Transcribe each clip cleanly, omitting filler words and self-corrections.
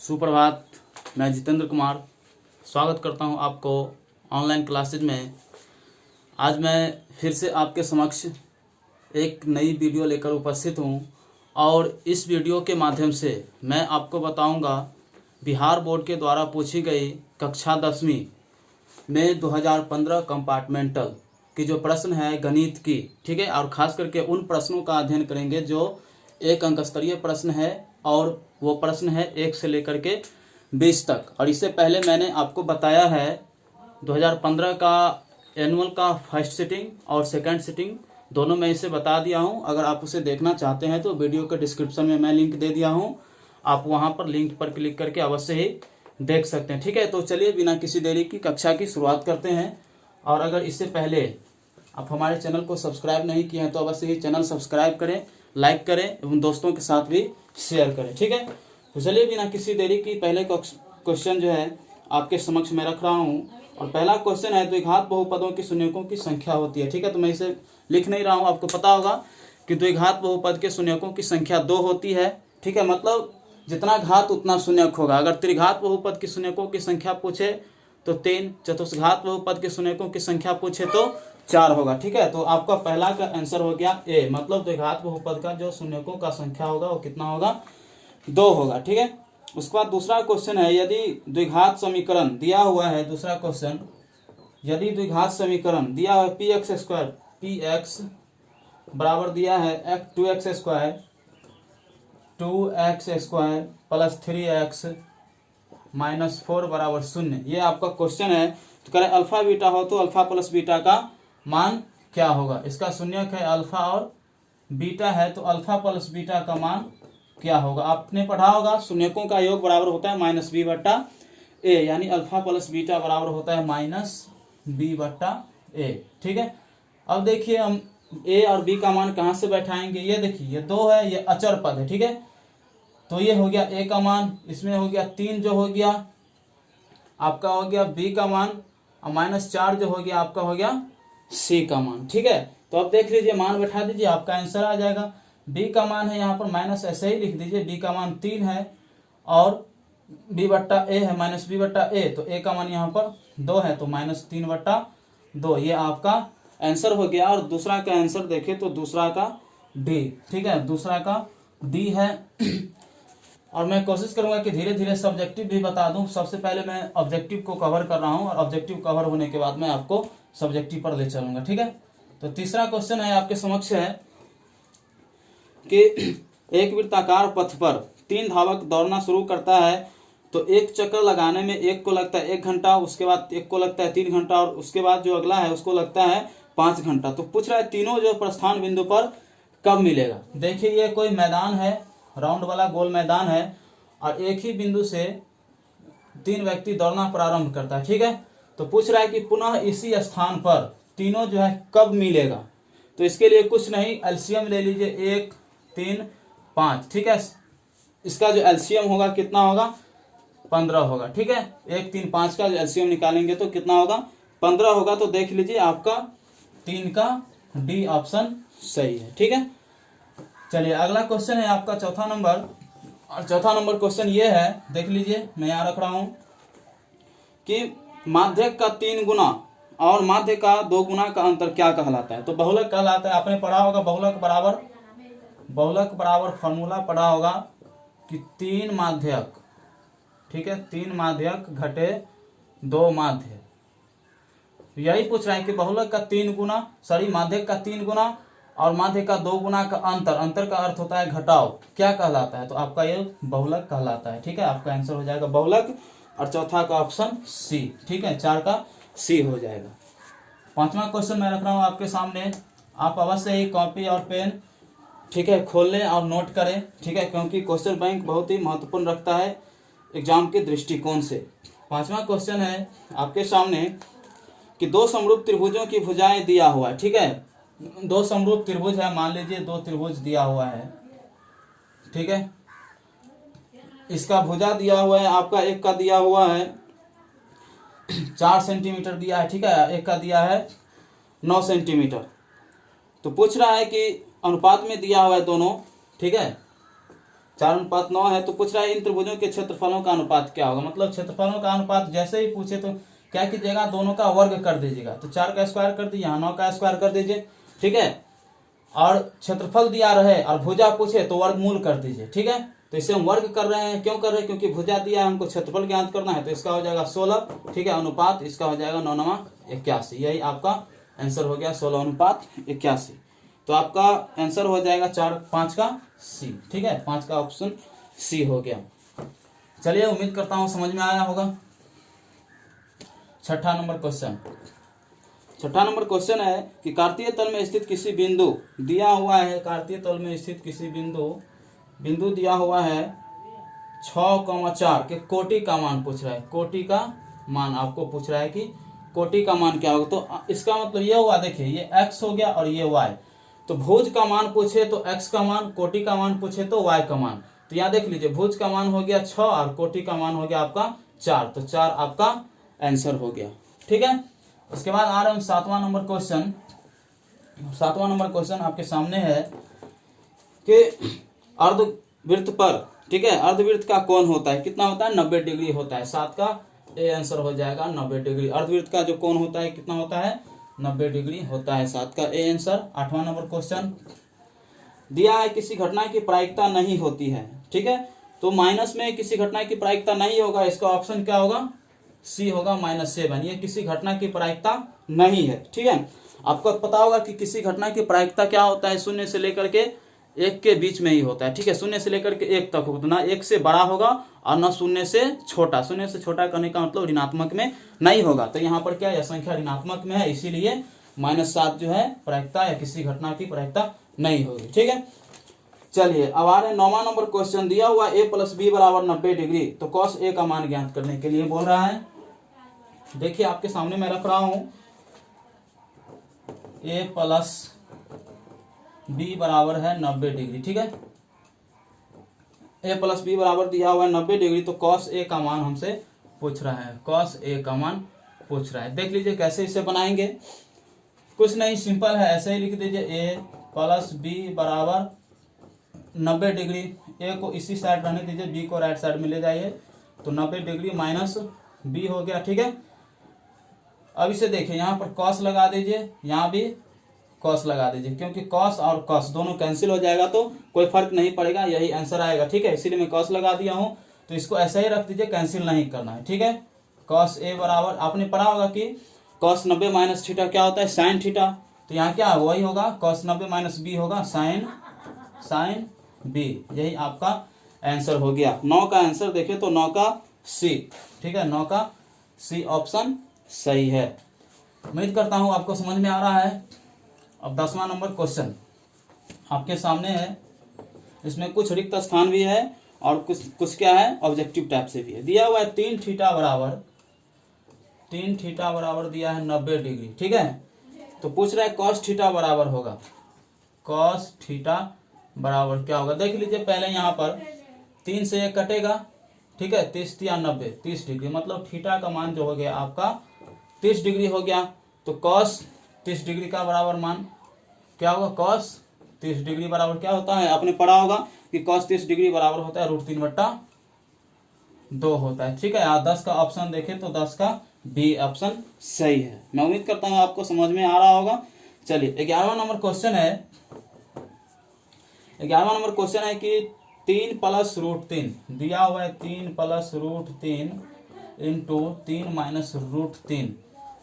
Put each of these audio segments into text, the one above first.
सुप्रभात। मैं जितेंद्र कुमार स्वागत करता हूं आपको ऑनलाइन क्लासेज में। आज मैं फिर से आपके समक्ष एक नई वीडियो लेकर उपस्थित हूं और इस वीडियो के माध्यम से मैं आपको बताऊंगा बिहार बोर्ड के द्वारा पूछी गई कक्षा 10वीं में 2015 कंपार्टमेंटल की जो प्रश्न है गणित की, ठीक है, और ख़ास करके उन प्रश्नों का अध्ययन करेंगे जो एक अंक स्तरीय प्रश्न है और वो प्रश्न है 1 से लेकर के 20 तक। और इससे पहले मैंने आपको बताया है 2015 का एनुअल का फर्स्ट सिटिंग और सेकंड सिटिंग दोनों मैं इसे बता दिया हूं। अगर आप उसे देखना चाहते हैं तो वीडियो के डिस्क्रिप्शन में मैं लिंक दे दिया हूं, आप वहां पर लिंक पर क्लिक करके अवश्य ही देख सकते हैं, ठीक है। तो चलिए बिना किसी देरी की कक्षा की शुरुआत करते हैं। और अगर इससे पहले आप हमारे चैनल को सब्सक्राइब नहीं किए हैं तो अवश्य ही चैनल सब्सक्राइब करें, लाइक करें एवं दोस्तों के साथ भी शेयर करें, ठीक है। तो चलिए बिना किसी देरी की पहले क्वेश्चन जो है आपके समक्ष मैं रख रहा हूँ। और पहला क्वेश्चन है द्विघात बहुपदों की शून्यकों की संख्या होती है, ठीक है। तो मैं इसे लिख नहीं रहा हूँ, आपको पता होगा कि द्विघात बहुपद के शून्यकों की संख्या 2 होती है, ठीक है। मतलब जितना घात उतना शून्यक होगा। अगर त्रिघात बहुपद की शून्यकों की संख्या पूछे तो 3, चतुष्घात बहुपद के शून्यकों की संख्या पूछे तो 4 होगा, ठीक है। तो आपका पहला का आंसर हो गया ए, मतलब द्विघात बहुपद का जो शून्यकों का संख्या होगा वो कितना होगा, 2 होगा, ठीक है। उसके बाद दूसरा क्वेश्चन है यदि द्विघात समीकरण दिया हुआ है, दूसरा क्वेश्चन, यदि द्विघात समीकरण दिया हुआ है px बराबर दिया है 2x square plus 3x minus 4 बराबर 0, ये आपका क्वेश्चन है। तो करें अल्फा बीटा हो तो अल्फा प्लस बीटा का मान क्या होगा। इसका शून्यक है अल्फा और बीटा है तो अल्फा प्लस बीटा का मान क्या होगा। आपने पढ़ा होगा शून्यकों का योग बराबर होता है माइनस बी बट्टा ए, यानी अल्फा प्लस बीटा बराबर होता है माइनस बी बट्टा ए, ठीक है। अब देखिए हम ए और बी का मान कहाँ से बैठाएंगे। ये देखिए ये 2 है, ये अचर पद है, ठीक है। तो ये हो गया ए का मान, इसमें हो गया 3 जो हो गया आपका हो गया बी का मान, और माइनस 4 जो हो गया आपका हो गया सी का मान, ठीक है। तो अब देख लीजिए मान बैठा दीजिए, आपका आंसर आ जाएगा। बी का मान है यहाँ पर माइनस, ऐसे ही लिख दीजिए, बी का मान 3 है और बी बट्टा ए है माइनस बी बट्टा ए, तो ए का मान यहाँ पर 2 है तो माइनस 3 बट्टा 2, ये आपका आंसर हो गया। और दूसरा का आंसर देखें तो दूसरा का डी, ठीक है, दूसरा का डी है। और मैं कोशिश करूंगा कि धीरे धीरे सब्जेक्टिव भी बता दूं। सबसे पहले मैं ऑब्जेक्टिव को कवर कर रहा हूं और ऑब्जेक्टिव कवर होने के बाद मैं आपको सब्जेक्टिव पर ले चलूंगा, ठीक है। तो तीसरा क्वेश्चन है आपके समक्ष है कि एक वृत्ताकार पथ पर 3 धावक दौड़ना शुरू करता है तो एक चक्कर लगाने में एक को लगता है 1 घंटा, उसके बाद एक को लगता है 3 घंटा और उसके बाद जो अगला है उसको लगता है 5 घंटा। तो पूछ रहा है तीनों जो प्रस्थान बिंदु पर कब मिलेगा। देखिए ये कोई मैदान है, राउंड वाला गोल मैदान है और एक ही बिंदु से 3 व्यक्ति दौड़ना प्रारंभ करता है, ठीक है। तो पूछ रहा है कि पुनः इसी स्थान पर तीनों जो है कब मिलेगा। तो इसके लिए कुछ नहीं, एलसीएम ले लीजिए 1, 3, 5, ठीक है। इसका जो एलसीएम होगा कितना होगा, 15 होगा, ठीक है। 1, 3, 5 का जो एलसीएम निकालेंगे तो कितना होगा, 15 होगा। तो देख लीजिए आपका 3 का डी ऑप्शन सही है, ठीक है। चलिए अगला क्वेश्चन है आपका चौथा नंबर, और चौथा नंबर क्वेश्चन ये है, देख लीजिए मैं यहाँ रख रहा हूं कि माध्यक का 3 गुना और माध्य का 2 गुना का अंतर क्या कहलाता है। तो बहुलक कहलाता है। आपने पढ़ा होगा बहुलक बराबर फॉर्मूला पढ़ा होगा कि 3 माध्यक, ठीक है, 3 माध्यक घटे 2 माध्य। यही पूछ रहे हैं कि बहुलक का 3 गुना, सॉरी माध्यक का 3 गुना और माध्य का 2 गुना का अंतर, अंतर का अर्थ होता है घटाव, क्या कहलाता है। तो आपका ये बहुलक कहलाता है, ठीक है। आपका आंसर हो जाएगा बहुलक और चौथा का ऑप्शन सी, ठीक है, 4 का सी हो जाएगा। 5वां क्वेश्चन मैं रख रहा हूं आपके सामने, आप अवश्य ही कॉपी और पेन, ठीक है, खोल लें और नोट करें, ठीक है, क्योंकि क्वेश्चन बैंक बहुत ही महत्वपूर्ण रखता है एग्जाम के दृष्टिकोण से। 5वां क्वेश्चन है आपके सामने कि 2 समरूप त्रिभुजों की भुजाएं दिया हुआ है, ठीक है। 2 समरूप त्रिभुज है, मान लीजिए 2 त्रिभुज दिया हुआ है, ठीक है। इसका भुजा दिया हुआ है आपका, एक का दिया हुआ है 4 सेंटीमीटर दिया है, ठीक है, एक का दिया है 9 सेंटीमीटर। तो पूछ रहा है कि अनुपात में दिया हुआ है दोनों, ठीक है, 4:9 है। तो पूछ रहा है इन त्रिभुजों के क्षेत्रफलों का अनुपात क्या होगा। मतलब क्षेत्रफलों का अनुपात जैसे ही पूछे तो क्या कीजिएगा, दोनों का वर्ग कर दीजिएगा। तो 4 का स्क्वायर कर दीजिए, यहाँ 9 का स्क्वायर कर दीजिए, ठीक है। और क्षेत्रफल दिया रहे और भुजा पूछे तो वर्गमूल कर दीजिए, ठीक है। तो इसे हम वर्ग कर रहे हैं, क्यों कर रहे हैं, क्योंकि भुजा दिया है, हमको क्षेत्रफल ज्ञात करना है। तो इसका हो जाएगा 16, ठीक है। अनुपात इसका हो जाएगा 9:81। यही आपका आंसर हो गया 16:81। तो आपका आंसर हो जाएगा 5 का सी, ठीक है। 5 का ऑप्शन सी हो गया। चलिए, उम्मीद करता हूं समझ में आया होगा। छठा नंबर क्वेश्चन है कि कार्तीय तल में स्थित किसी बिंदु दिया हुआ है, कार्तीय तल में स्थित किसी बिंदु दिया हुआ है 6,4 के कोटि का मान पूछ रहा है। कोटि का मान आपको पूछ रहा है कि कोटि का मान क्या होगा। तो इसका मतलब ये हुआ, देखिए ये x हो गया और ये y। तो भुज का मान पूछे तो x का मान, कोटि का मान पूछे तो y का मान। तो यहाँ देख लीजिए, भुज का मान हो गया 6 और कोटि का मान हो गया आपका 4। तो 4 आपका आंसर हो गया, ठीक है। उसके बाद आ रहे हैं 7वां नंबर क्वेश्चन। 7वां नंबर क्वेश्चन आपके सामने है कि अर्धवृत्त पर, ठीक है, अर्धवृत्त का कोण होता है, कितना होता है, 90 डिग्री होता है। 7 का ए आंसर हो जाएगा 90 डिग्री। अर्धवृत्त का जो कोण होता है कितना होता है, 90 डिग्री होता है। 7 का ए आंसर। 8वां नंबर क्वेश्चन दिया है किसी घटना की प्रायिकता नहीं होती है, ठीक है। तो माइनस में किसी घटना की प्रायिकता नहीं होगा, इसका ऑप्शन क्या होगा, सी होगा -7। ये किसी घटना की प्रायिकता नहीं है, ठीक है। आपको पता होगा कि किसी घटना की प्रायिकता क्या होता है, 0 से लेकर के 1 के बीच में ही होता है, ठीक है। 0 से लेकर के 1 तक होगा, ना 1 से बड़ा होगा और ना 0 से छोटा। 0 से छोटा करने का मतलब ऋणात्मक में नहीं होगा। तो यहाँ पर क्या है, यह संख्या ऋणात्मक में है, इसीलिए -7 जो है प्रायिकता या किसी घटना की प्रायिकता नहीं होगी, ठीक है। चलिए, अब आ रहे 9वां नंबर क्वेश्चन। दिया हुआ a + b = 90 डिग्री। तो cos a का मान ज्ञात करने के लिए बोल रहा है। देखिए आपके सामने मैं रख रहा हूं a + b = 90 डिग्री, ठीक है। a + b बराबर दिया हुआ है 90 डिग्री। तो cos a का मान हमसे पूछ रहा है, cos a का मान पूछ रहा है। देख लीजिए कैसे इसे बनाएंगे, कुछ नहीं, सिंपल है, ऐसे ही लिख दीजिए a + b = 90 डिग्री। ए को इसी साइड रहने दीजिए, बी को राइट साइड में ले जाइए। तो 90 डिग्री माइनस बी हो गया, ठीक है। अब इसे देखिए, यहाँ पर कॉस लगा दीजिए, यहाँ भी कॉस लगा दीजिए, क्योंकि कॉस और कॉस दोनों कैंसिल हो जाएगा तो कोई फर्क नहीं पड़ेगा, यही आंसर आएगा, ठीक है। इसीलिए मैं कॉस लगा दिया हूँ। तो इसको ऐसा ही रख दीजिए, कैंसिल नहीं करना है, ठीक है। कॉस ए बराबर, आपने पढ़ा होगा कि कॉस 90 - थीटा क्या होता है, साइन थीटा। तो यहाँ क्या वही होगा, कॉस 90 - बी होगा साइन बी। यही आपका आंसर हो गया। 9 का आंसर देखें तो 9 का सी, ठीक है। 9 का सी ऑप्शन सही है। उम्मीद करता हूं आपको समझ में आ रहा है। अब 10वां नंबर क्वेश्चन आपके सामने है। इसमें कुछ रिक्त स्थान भी है और कुछ क्या है, ऑब्जेक्टिव टाइप से भी है। दिया हुआ है 3 थीटा बराबर दिया है 90 डिग्री, ठीक है। तो पूछ रहा है cos थीटा बराबर होगा, cos थीटा बराबर क्या होगा। देख लीजिए, पहले यहाँ पर 3 से 1 कटेगा, ठीक है। 30 या 90, 30 डिग्री, मतलब थीटा का मान जो हो गया आपका 30 डिग्री हो गया। तो cos 30 डिग्री का बराबर मान क्या होगा, cos 30 डिग्री बराबर क्या होता है, आपने पढ़ा होगा कि cos 30 डिग्री बराबर होता है √3/2 होता है, ठीक है। आप 10 का ऑप्शन देखें तो 10 का बी ऑप्शन सही है। मैं उम्मीद करता हूँ आपको समझ में आ रहा होगा। चलिए, 11वां नंबर क्वेश्चन है। 11वां नंबर क्वेश्चन है कि 3 + √3 दिया हुआ है, 3 + √3 × 3 - √3।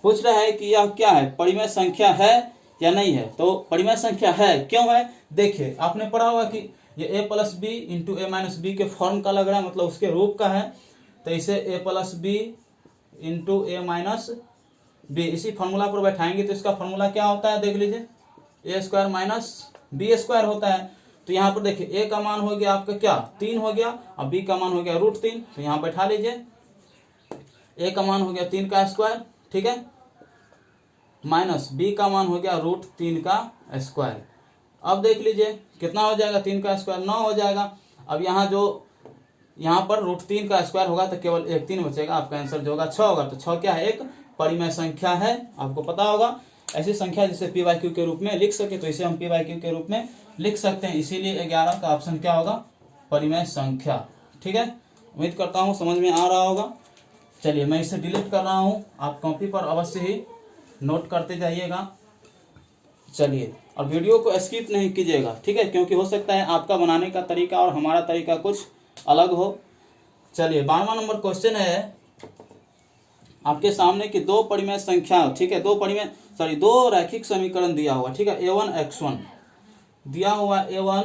पूछ रहा है कि यह क्या है, परिमेय संख्या है या नहीं है। तो परिमेय संख्या है, क्यों है, देखिए आपने पढ़ा होगा कि ये a + b × a - b के फॉर्म का लग रहा है, मतलब उसके रूप का है। तो इसे a + b × a - b इसी फॉर्मूला पर बैठाएंगे तो इसका फॉर्मूला क्या होता है, देख लीजिए, a² - b² होता है। तो यहाँ पर देखिए a का मान हो गया आपका क्या, 3 हो गया, और b का मान हो गया √3। तो यहाँ बैठा लीजिए, a का मान हो गया 3 का स्क्वायर, ठीक है, माइनस b का मान हो गया √3 का स्क्वायर। अब देख लीजिए कितना हो जाएगा, 3 का स्क्वायर 9 हो जाएगा। अब यहाँ पर √3 का स्क्वायर होगा तो केवल 1 3 बचेगा, आपका आंसर जो होगा 6 होगा। तो 6 क्या है, एक परिमेय संख्या है, आपको पता होगा। ऐसी संख्या जिसे p/q के रूप में लिख सके तो इसे हम p/q के रूप में लिख सकते हैं। इसीलिए 11 का ऑप्शन क्या होगा, परिमेय संख्या। ठीक है, उम्मीद करता हूँ समझ में आ रहा होगा। चलिए मैं इसे डिलीट कर रहा हूँ, आप कॉपी पर अवश्य ही नोट करते जाइएगा। चलिए, और वीडियो को स्किप नहीं कीजिएगा, ठीक है, क्योंकि हो सकता है आपका बनाने का तरीका और हमारा तरीका कुछ अलग हो। चलिए 12वां नंबर क्वेश्चन है आपके सामने कि दो परिमेय संख्या, ठीक है, दो रैखिक समीकरण दिया हुआ, ठीक है, a1 x1 दिया हुआ, a1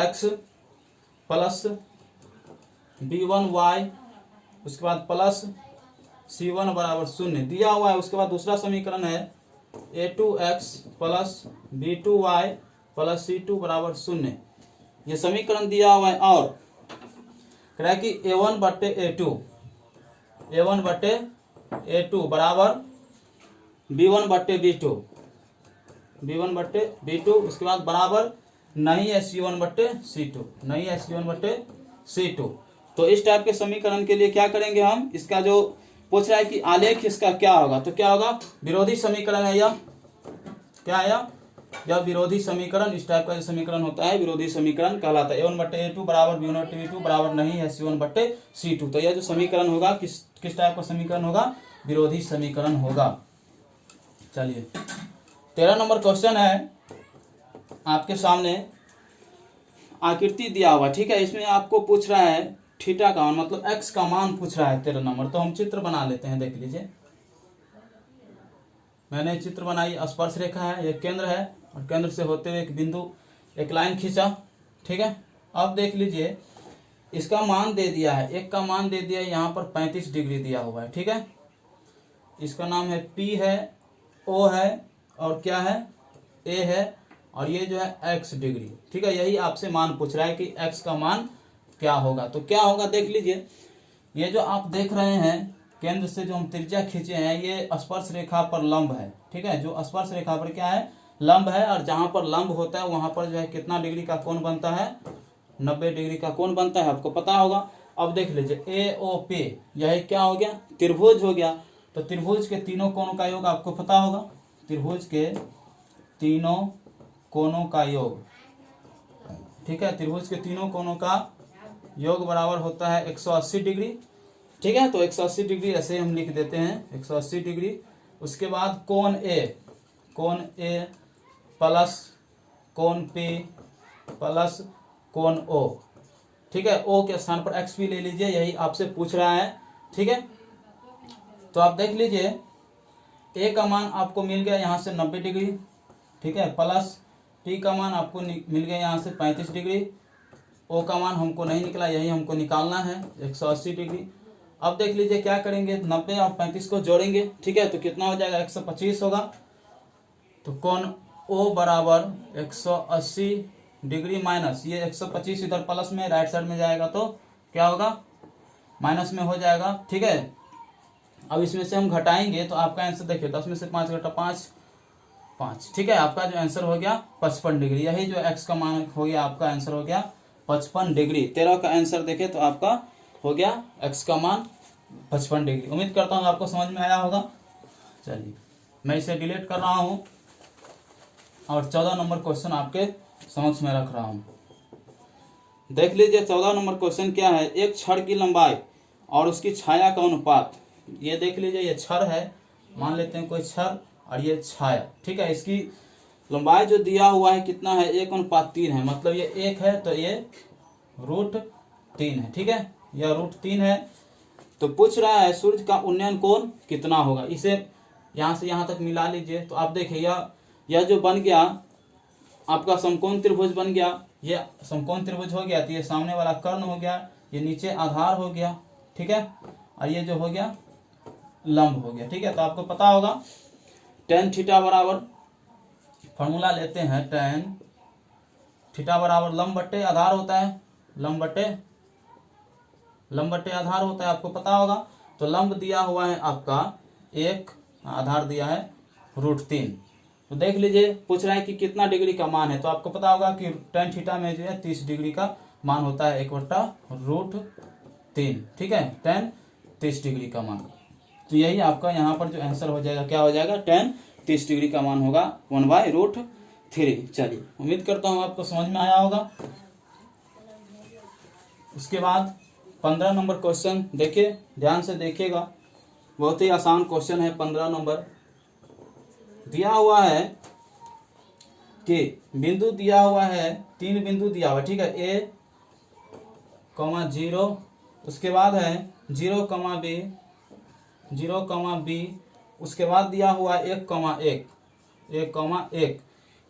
x plus b1 y, उसके बाद प्लस c1 बराबर 0 दिया हुआ है। उसके बाद दूसरा समीकरण है a2x plus b2y plus c2 बराबर 0, ये समीकरण दिया हुआ है। और कह रहा है कि a1 बटे a2 बराबर b1 बटे b2, उसके बाद बराबर नहीं है c1 बटे c2। तो इस टाइप के समीकरण के लिए क्या करेंगे हम, इसका जो पूछ रहा है कि आलेख इसका क्या होगा, तो क्या होगा, विरोधी समीकरण है यह, क्या है यह विरोधी समीकरण। इस टाइप का जो समीकरण होता है विरोधी समीकरण कहलाता है। a1 बटे a2 बराबर b1 बटे b2 बराबर नहीं है c1 बटे c2। तो यह जो समीकरण होगा किस टाइप का समीकरण होगा, विरोधी समीकरण होगा। चलिए 13 नंबर क्वेश्चन है आपके सामने, आकृति दिया हुआ, ठीक है, इसमें आपको पूछ रहा है थीटा का मान, मतलब x का मान पूछ रहा है 13 नंबर। तो हम चित्र बना लेते हैं, देख लीजिए मैंने चित्र बनाई, स्पर्श रेखा है, यह केंद्र है और केंद्र से होते हुए एक बिंदु, एक लाइन खींचा, ठीक है। अब देख लीजिए इसका मान दे दिया है, एक का मान दे दिया है यहाँ पर 35 डिग्री दिया हुआ है, ठीक है। इसका नाम है P है, O है और क्या है A है, और ये जो है x डिग्री, ठीक है। यही आपसे मान पूछ रहा है कि x का मान क्या होगा। तो क्या होगा देख लीजिए, ये जो आप देख रहे हैं केंद्र से जो हम त्रिज्या खींचे हैं ये स्पर्श रेखा पर लंब है, ठीक है, जो स्पर्श रेखा पर क्या है, लंब है। और जहां पर लंब होता है वहां पर जो है कितना डिग्री का कोण बनता है, 90 डिग्री का कोण बनता है, आपको पता होगा। अब देख लीजिए AOP, यही क्या हो गया, त्रिभुज हो गया। तो त्रिभुज के तीनों कोणों का योग आपको पता होगा, त्रिभुज के तीनों कोणों का योग, ठीक है, त्रिभुज के तीनों कोणों का योग बराबर होता है 180 डिग्री, ठीक है। तो 180 डिग्री ऐसे हम लिख देते हैं 180 डिग्री। उसके बाद कोण A प्लस कोण P प्लस कोण O, ठीक है, O के स्थान पर x भी ले लीजिए, यही आपसे पूछ रहा है, ठीक है। तो आप देख लीजिए A का मान आपको मिल गया यहाँ से 90 डिग्री, ठीक है, प्लस P का मान आपको मिल गया यहाँ से 35 डिग्री, O का मान हमको नहीं निकला, यही हमको निकालना है 180 डिग्री। अब देख लीजिए क्या करेंगे, 90 और 35 को जोड़ेंगे, ठीक है, तो कितना हो जाएगा, 125 होगा। तो कोण O बराबर 180 डिग्री माइनस ये 125 इधर प्लस में राइट साइड में जाएगा तो क्या होगा, माइनस में हो जाएगा, ठीक है। अब इसमें से हम घटाएंगे तो आपका आंसर देखिए 10 में से 5 घटा 5, ठीक है, आपका जो आंसर हो गया 55 डिग्री। यही जो x का मान हो गया आपका आंसर हो गया 55 डिग्री। 13 का आंसर देखे तो आपका हो गया x का मान 55 डिग्री। उम्मीद करता हूँ आपको समझ में आया होगा। चलिए मैं इसे डिलीट कर रहा हूँ और 14 नंबर क्वेश्चन आपके समक्ष में रख रहा हूँ। देख लीजिए 14 नंबर क्वेश्चन क्या है, एक छड़ की लंबाई और उसकी छाया का अनुपात। ये देख लीजिए ये छड़ है, मान लेते हैं कोई छड़ और ये छाया, ठीक है। इसकी लंबाई जो दिया हुआ है कितना है, 1:3 है, मतलब ये 1 है तो ये √3 है, ठीक है, यह √3 है। तो पूछ रहा है सूर्य का उन्नयन कोण कितना होगा। इसे यहाँ से यहाँ तक मिला लीजिए तो आप देखिए यह जो बन गया आपका समकोण त्रिभुज बन गया, ये समकोण त्रिभुज हो गया, तो ये सामने वाला कर्ण हो गया, ये नीचे आधार हो गया, ठीक है, और ये जो हो गया लंब हो गया, ठीक है। तो आपको पता होगा tan थीटा बराबर, फॉर्मूला लेते हैं, tan थीटा बराबर लंब बट्टे आधार होता है, लंब बट्टे आधार होता है, आपको पता होगा। तो लंब दिया हुआ है आपका 1, आधार दिया है √3। तो देख लीजिए पूछ रहा है कि कितना डिग्री का मान है, तो आपको पता होगा कि tan थीटा में जो है 30 डिग्री का मान होता है 1/√3, ठीक है, tan 30 डिग्री का मान। तो यही आपका यहाँ पर जो आंसर हो जाएगा, क्या हो जाएगा, tan 30 डिग्री का मान होगा 1/√3। चलिए उम्मीद करता हूँ आपको समझ में आया होगा। उसके बाद 15 नंबर क्वेश्चन देखिए, ध्यान से देखिएगा, बहुत ही आसान क्वेश्चन है। 15 नंबर दिया हुआ है कि बिंदु दिया हुआ है, 3 बिंदु दिया हुआ है, ठीक है, ए, 0, उसके बाद है 0, बी, उसके बाद दिया हुआ है 1,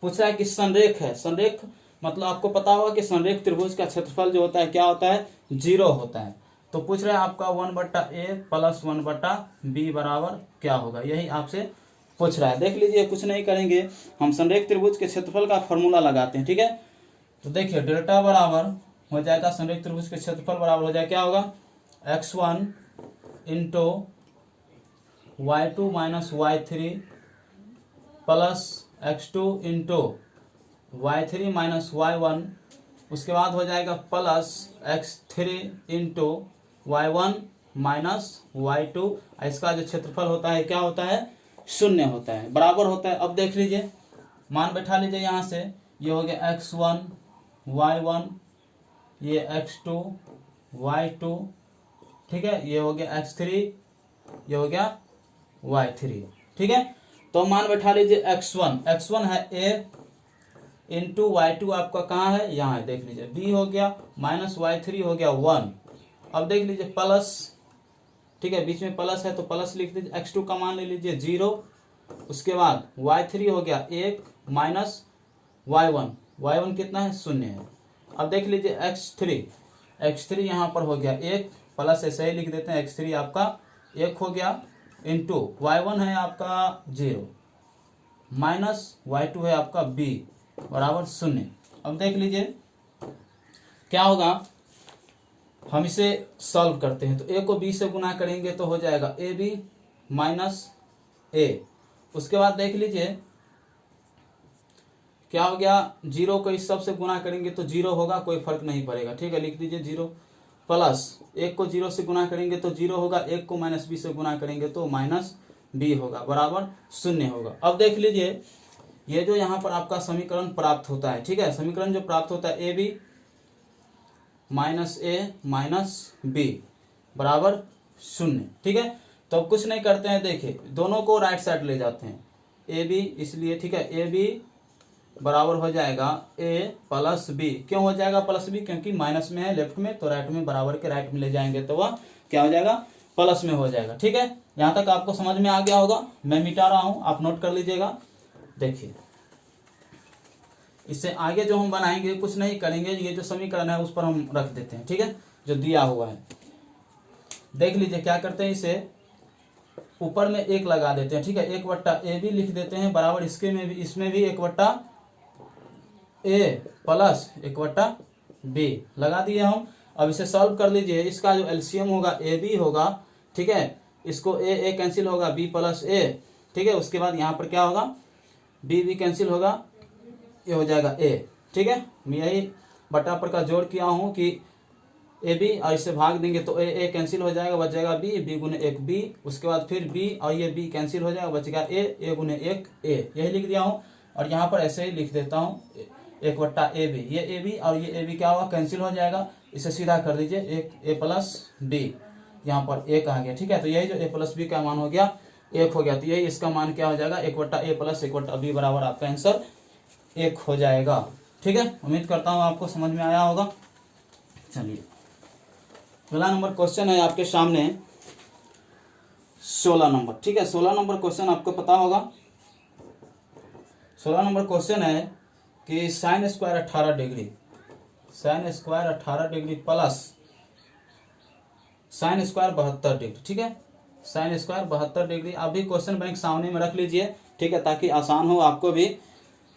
पूछ रहा है कि संरेख है। संरेख मतलब आपको पता होगा कि संरेख त्रिभुज का क्षेत्रफल जो होता है क्या होता है, 0 होता है। तो पूछ रहा है आपका 1/a प्लस 1/b बराबर क्या होगा, यही आपसे पूछ रहा है। देख लीजिए, कुछ नहीं करेंगे, हम संरेख त्रिभुज के क्षेत्रफल का फॉर्मूला लगाते हैं, ठीक है। तो देखिए डेल्टा बराबर हो जाएगा, संरेख त्रिभुज के क्षेत्रफल बराबर हो जाएगा क्या होगा, x1 into y2 minus y3 plus x2 into y3 minus y1, उसके बाद हो जाएगा plus x3 into y1 minus y2। इसका जो क्षेत्रफल होता है क्या होता है, 0 होता है, बराबर होता है। अब देख लीजिए, मान बैठा लीजिए यहाँ से, ये हो गया x1 y1, ये x2 y2, ठीक है, ये हो गया x3, ये हो गया y3, ठीक है। तो मान बैठा लीजिए x1 है a इंटू y2 आपका कहाँ है, यहाँ है, देख लीजिए, b हो गया माइनस y3 हो गया 1। अब देख लीजिए प्लस, ठीक है, बीच में प्लस है तो प्लस लिख दीजिए, x2 का मान ले लीजिए 0, उसके बाद y3 हो गया 1 माइनस y1 कितना है, 0 है। अब देख लीजिए x3 यहाँ पर हो गया 1, प्लस ऐसे ही लिख देते हैं, x3 आपका 1 हो गया, इंटू y1 है आपका 0 माइनस y2 है आपका b बराबर 0। अब देख लीजिए क्या होगा, हम इसे सॉल्व करते हैं। तो a को b से गुना करेंगे तो हो जाएगा ab माइनस a। उसके बाद देख लीजिए क्या हो गया, 0 को इस सब से गुना करेंगे तो 0 होगा, कोई फर्क नहीं पड़ेगा, ठीक है, लिख दीजिए 0, प्लस 1 को 0 से गुना करेंगे तो 0 होगा, 1 को माइनस b से गुना करेंगे तो माइनस b होगा, बराबर 0 होगा। अब देख लीजिए ये जो यहाँ पर आपका समीकरण प्राप्त होता है, ठीक है, समीकरण जो प्राप्त होता है ab minus a minus b बराबर 0, ठीक है। तो अब कुछ नहीं करते हैं, देखिए दोनों को राइट साइड ले जाते हैं, ab इसलिए, ठीक है, ab बराबर हो जाएगा a प्लस b। क्यों हो जाएगा प्लस b, क्योंकि माइनस में है लेफ्ट में, तो राइट में, बराबर के राइट में ले जाएंगे तो वह क्या हो जाएगा, प्लस में हो जाएगा, ठीक है। यहाँ तक आपको समझ में आ गया होगा, मैं मिटा रहा हूँ, आप नोट कर लीजिएगा। देखिए इससे आगे जो हम बनाएंगे कुछ नहीं करेंगे, ये जो समीकरण है उस पर हम रख देते हैं, ठीक है, जो दिया हुआ है। देख लीजिए क्या करते हैं, इसे ऊपर में 1 लगा देते हैं, ठीक है, 1/a भी लिख देते हैं, बराबर इसके में भी, इसमें भी 1/a प्लस 1/b लगा दिए हम। अब इसे सॉल्व कर लीजिए, इसका जो एलसीएम होगा ab होगा, ठीक है, इसको a कैंसिल होगा, b प्लस a, ठीक है, उसके बाद यहाँ पर क्या होगा, b कैंसिल होगा, ये हो जाएगा a, ठीक है। मैं यही बटा पर का जोड़ किया हूँ कि ab और इससे भाग देंगे तो a कैंसिल हो जाएगा, बच जाएगा b गुने 1 b, उसके बाद फिर b और ये b कैंसिल हो जाएगा, बचेगा a गुने 1 a, यही लिख दिया हूँ। और यहाँ पर ऐसे ही लिख देता हूँ 1/ab, ये ab और ये ab क्या होगा, कैंसिल हो जाएगा, इसे सीधा कर दीजिए, a प्लस b, यहाँ पर 1 आ गया, ठीक है। तो यही जो a प्लस b का मान हो गया 1 हो गया, तो यही इसका मान क्या हो जाएगा, 1/a प्लस 1/b बराबर आपका आंसर 1 हो जाएगा, ठीक है। उम्मीद करता हूँ आपको समझ में आया होगा। चलिए अगला नंबर क्वेश्चन है आपके सामने 16 नंबर, ठीक है। 16 नंबर क्वेश्चन आपको पता होगा, 16 नंबर क्वेश्चन है कि sine square 18 degree, sine square 18 degree plus sine square 72 degree, ठीक है, साइन स्क्वायर 72 डिग्री। आप भी क्वेश्चन बैंक सामने में रख लीजिए, ठीक है, ताकि आसान हो आपको भी।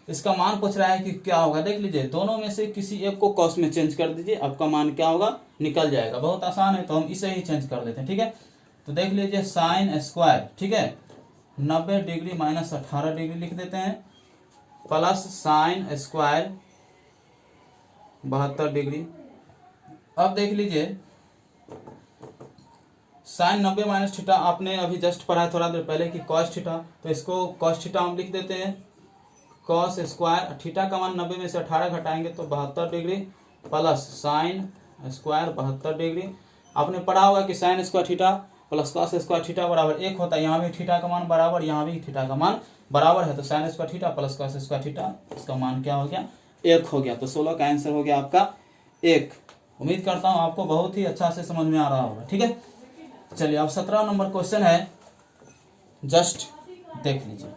इसका मान पूछ रहा है कि क्या होगा, देख लीजिए दोनों में से किसी एक को कॉस में चेंज कर दीजिए, आपका मान क्या होगा, निकल जाएगा। बहुत आसान है, तो हम इसे ही चेंज कर देते हैं, ठीक है। तो देख लीजिए साइन स्क्वायर, ठीक है, 90 डिग्री माइनस 18 डिग्री लिख देते हैं, प्लस साइन स्क्वायर 72 डिग्री। अब देख लीजिए साइन 90 माइनस थीटा आपने अभी जस्ट पढ़ा थोड़ा देर पहले कि कॉस थीटा, तो इसको कॉस थीटा हम लिख देते हैं, कॉस स्क्वायर थीटा का मान 90 में से 18 घटाएंगे तो 72 degree plus sine square 72 degree. आपने पढ़ा होगा कि sine square theta plus cos square theta बराबर 1 होता है। यहाँ भी थीटा का मान बराबर, यहाँ भी थीटा का मान बराबर है, तो sine square theta plus cos square theta, इसका मान क्या हो गया? 1 हो गया। तो 16 का आंसर हो गया आपका 1। उम्मीद करता हूँ आपको बहुत ही अच्छा से समझ में आ रहा होगा। ठीक है, चलिए अब 17 नंबर क्वेश्चन है, जस्ट देख लीजिए।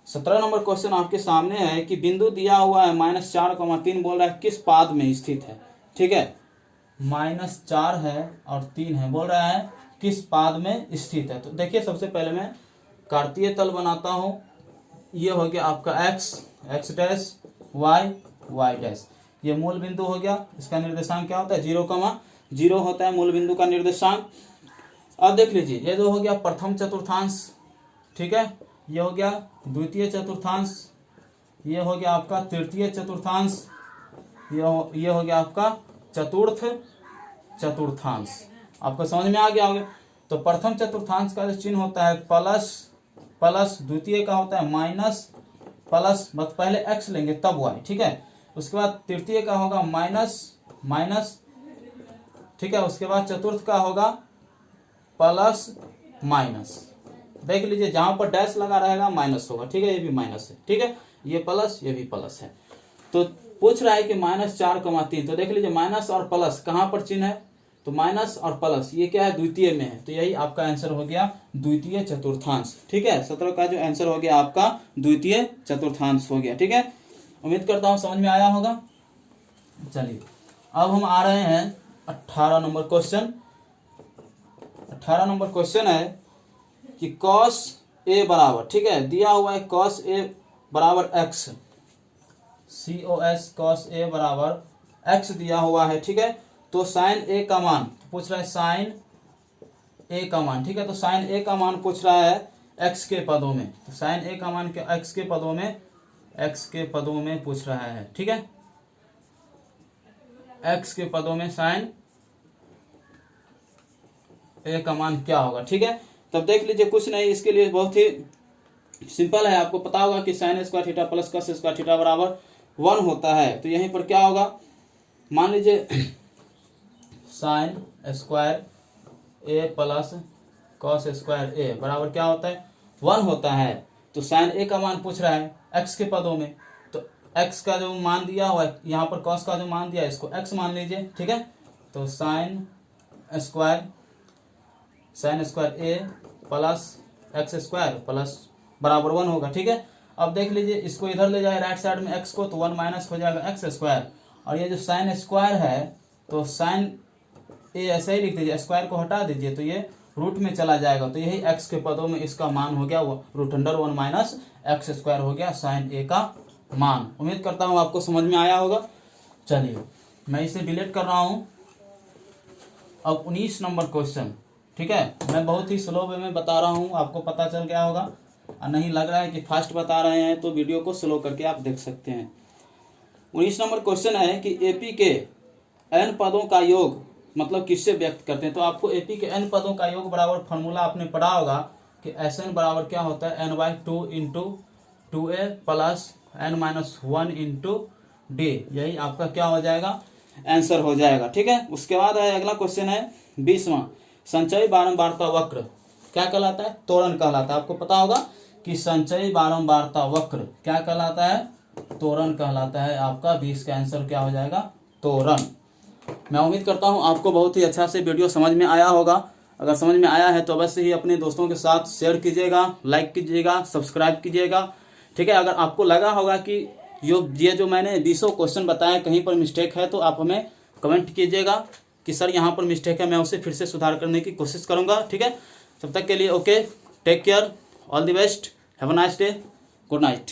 17 नंबर क्वेश्चन आपके सामने है कि बिंदु दिया हुआ है -4,3 बोल रहा है किस पाद में स्थित है। ठीक है, -4 है और 3 है, बोल रहा है किस पाद में स्थित है। तो देखिए सबसे पहले मैं कार्तीय तल बनाता हूँ। ये हो गया आपका x डैश y डैश, ये मूल बिंदु हो गया। इसका निर्देशांक क्या होता है? 0,0 होता है मूल बिंदु का निर्देशांक। अब देख लीजिए, ये जो हो गया प्रथम चतुर्थांश, ठीक है, ये हो गया द्वितीय चतुर्थांश, ये हो गया आपका तृतीय चतुर्थांश, ये हो गया आपका चतुर्थ चतुर्थांश। आपको समझ में आ गया होगा। तो प्रथम चतुर्थांश का जो चिन्ह होता है प्लस, द्वितीय का होता है माइनस, प्लस, बस पहले x लेंगे तब y। ठीक है, उसके बाद तृतीय का होगा माइनस, ठीक है, उसके बाद चतुर्थ का होगा प्लस माइनस। देख लीजिए जहां पर डैश लगा रहेगा माइनस होगा। ठीक है, ये भी माइनस है। ठीक है, ये प्लस, ये भी प्लस है। तो पूछ रहा है कि -4,3। तो देख लीजिए माइनस और प्लस कहां पर चिन्ह है? तो माइनस और प्लस ये क्या है? द्वितीय में है। तो यही आपका आंसर हो गया द्वितीय चतुर्थांश। ठीक है, 17 का जो आंसर हो गया आपका द्वितीय चतुर्थांश हो गया। ठीक है, उम्मीद करता हूं समझ में आया होगा। चलिए अब हम आ रहे हैं 18 नंबर क्वेश्चन। 18 नंबर क्वेश्चन है कि cos a बराबर, ठीक है, दिया हुआ है cos a बराबर x, cos a बराबर x दिया हुआ है। ठीक है, तो साइन a का मान पूछ रहा है, साइन a का मान। ठीक है, तो साइन a का मान पूछ रहा है x के पदों में। तो साइन a का मान x के पदों में पूछ रहा है। ठीक है, x के पदों में साइन a का मान क्या होगा। ठीक है, तब देख लीजिए कुछ नहीं, इसके लिए बहुत ही सिंपल है। आपको पता होगा कि sine square theta plus cos square theta बराबर 1 होता है। तो यहीं पर क्या होगा, मान लीजिए sine square a plus cos square a बराबर क्या होता है? 1 होता है। तो साइन a का मान पूछ रहा है x के पदों में। तो x का जो मान दिया हुआ है, यहाँ पर कॉस का जो मान दिया है इसको x मान लीजिए। ठीक है, तो sine square a plus x square plus बराबर 1 होगा। ठीक है, अब देख लीजिए इसको इधर ले जाए राइट साइड में x को, तो 1 माइनस हो जाएगा एक्स स्क्वायर। और ये जो साइन स्क्वायर है, तो साइन a ऐसे ही लिख दीजिए, स्क्वायर को हटा दीजिए तो ये रूट में चला जाएगा। तो यही x के पदों में इसका मान हो गया √1 माइनस एक्स स्क्वायर हो गया साइन a का मान। उम्मीद करता हूँ आपको समझ में आया होगा। चलिए मैं इसे डिलीट कर रहा हूँ। अब 19 नंबर क्वेश्चन। ठीक है, मैं बहुत ही स्लो वे में बता रहा हूँ, आपको पता चल गया होगा। और नहीं लग रहा है कि फास्ट बता रहे हैं तो वीडियो को स्लो करके आप देख सकते हैं। 19 नंबर क्वेश्चन है कि एपी के n पदों का योग मतलब किससे व्यक्त करते हैं। तो आपको एपी के n पदों का योग बराबर फॉर्मूला आपने पढ़ा होगा कि Sn बराबर क्या होता है? n/2 into 2a plus n-1 into d। यही आपका क्या हो जाएगा? आंसर हो जाएगा। ठीक है, उसके बाद है अगला क्वेश्चन है 20वां, संचयी बारंबारता वक्र क्या कहलाता है? त्वरण कहलाता है। आपको पता होगा कि संचयी बारंबारता वक्र क्या कहलाता है? त्वरण कहलाता है। आपका 20 का आंसर क्या हो जाएगा? त्वरण। मैं उम्मीद करता हूं आपको बहुत ही अच्छा से वीडियो समझ में आया होगा। अगर समझ में आया है तो अवश्य ही अपने दोस्तों के साथ शेयर कीजिएगा, लाइक कीजिएगा, सब्सक्राइब कीजिएगा। ठीक है, अगर आपको लगा होगा कि ये जो मैंने 20 क्वेश्चन बताए कहीं पर मिस्टेक है तो आप हमें कमेंट कीजिएगा कि सर यहाँ पर मिस्टेक है, मैं उसे फिर से सुधार करने की कोशिश करूँगा। ठीक है, तब तक के लिए okay, take care, all the best, have a nice day, good night.